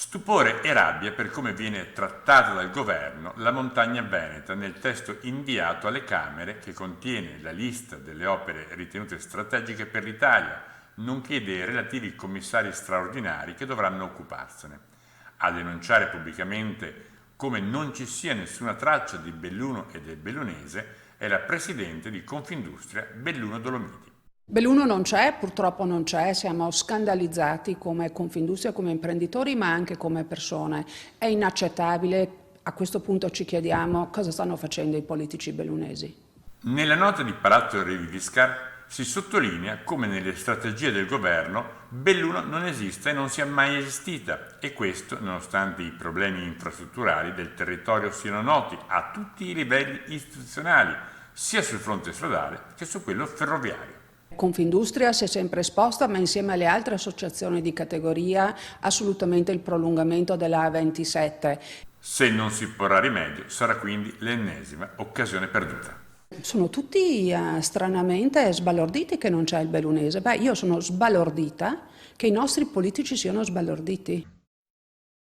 Stupore e rabbia per come viene trattata dal governo la montagna veneta nel testo inviato alle Camere che contiene la lista delle opere ritenute strategiche per l'Italia, nonché dei relativi commissari straordinari che dovranno occuparsene. A denunciare pubblicamente come non ci sia nessuna traccia di Belluno e del bellunese è la presidente di Confindustria Belluno Dolomiti. Belluno non c'è, purtroppo non c'è, siamo scandalizzati come Confindustria, come imprenditori, ma anche come persone. È inaccettabile, a questo punto ci chiediamo cosa stanno facendo i politici bellunesi. Nella nota di Palazzo Reviviscar si sottolinea come nelle strategie del governo Belluno non esista e non sia mai esistita, e questo nonostante i problemi infrastrutturali del territorio siano noti a tutti i livelli istituzionali, sia sul fronte stradale che su quello ferroviario. Confindustria si è sempre esposta, ma insieme alle altre associazioni di categoria, assolutamente il prolungamento della A27. Se non si porrà rimedio, sarà quindi l'ennesima occasione perduta. Sono tutti stranamente sbalorditi che non c'è il bellunese. Beh, io sono sbalordita che i nostri politici siano sbalorditi.